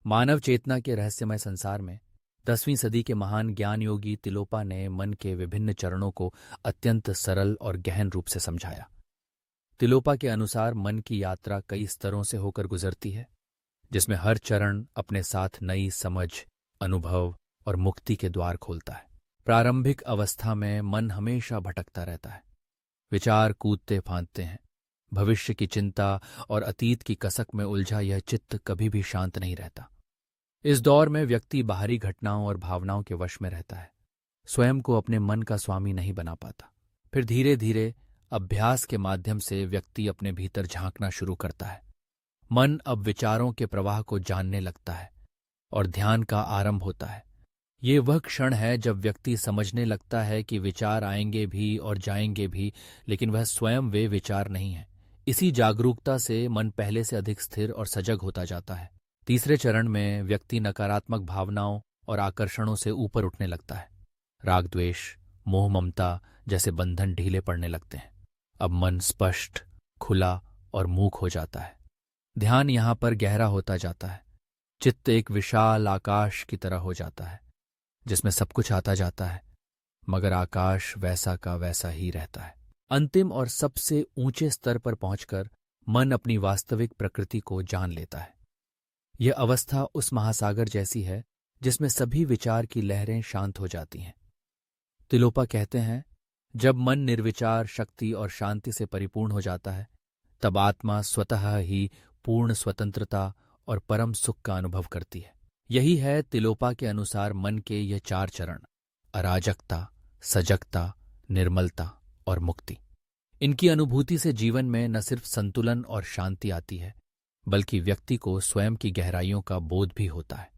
मानव चेतना के रहस्यमय संसार में 10वीं सदी के महान ज्ञान योगी तिलोपा ने मन के विभिन्न चरणों को अत्यंत सरल और गहन रूप से समझाया। तिलोपा के अनुसार मन की यात्रा कई स्तरों से होकर गुजरती है, जिसमें हर चरण अपने साथ नई समझ, अनुभव और मुक्ति के द्वार खोलता है। प्रारंभिक अवस्था में मन हमेशा भटकता रहता है। विचार कूदते फांदते हैं। भविष्य की चिंता और अतीत की कसक में उलझा यह चित्त कभी भी शांत नहीं रहता। इस दौर में व्यक्ति बाहरी घटनाओं और भावनाओं के वश में रहता है, स्वयं को अपने मन का स्वामी नहीं बना पाता। फिर धीरे धीरे अभ्यास के माध्यम से व्यक्ति अपने भीतर झांकना शुरू करता है। मन अब विचारों के प्रवाह को जानने लगता है और ध्यान का आरंभ होता है। ये वह क्षण है जब व्यक्ति समझने लगता है कि विचार आएंगे भी और जाएंगे भी, लेकिन वह स्वयं वे विचार नहीं है। इसी जागरूकता से मन पहले से अधिक स्थिर और सजग होता जाता है। तीसरे चरण में व्यक्ति नकारात्मक भावनाओं और आकर्षणों से ऊपर उठने लगता है। राग द्वेष, मोह ममता जैसे बंधन ढीले पड़ने लगते हैं। अब मन स्पष्ट, खुला और मूक हो जाता है। ध्यान यहाँ पर गहरा होता जाता है। चित्त एक विशाल आकाश की तरह हो जाता है, जिसमें सब कुछ आता जाता है, मगर आकाश वैसा का वैसा ही रहता है। अंतिम और सबसे ऊंचे स्तर पर पहुंचकर मन अपनी वास्तविक प्रकृति को जान लेता है। यह अवस्था उस महासागर जैसी है जिसमें सभी विचार की लहरें शांत हो जाती हैं। तिलोपा कहते हैं, जब मन निर्विचार, शक्ति और शांति से परिपूर्ण हो जाता है, तब आत्मा स्वतः ही पूर्ण स्वतंत्रता और परम सुख का अनुभव करती है। यही है तिलोपा के अनुसार मन के ये 4 चरण: अराजकता, सजगता, निर्मलता और मुक्ति। इनकी अनुभूति से जीवन में न सिर्फ संतुलन और शांति आती है, बल्कि व्यक्ति को स्वयं की गहराइयों का बोध भी होता है।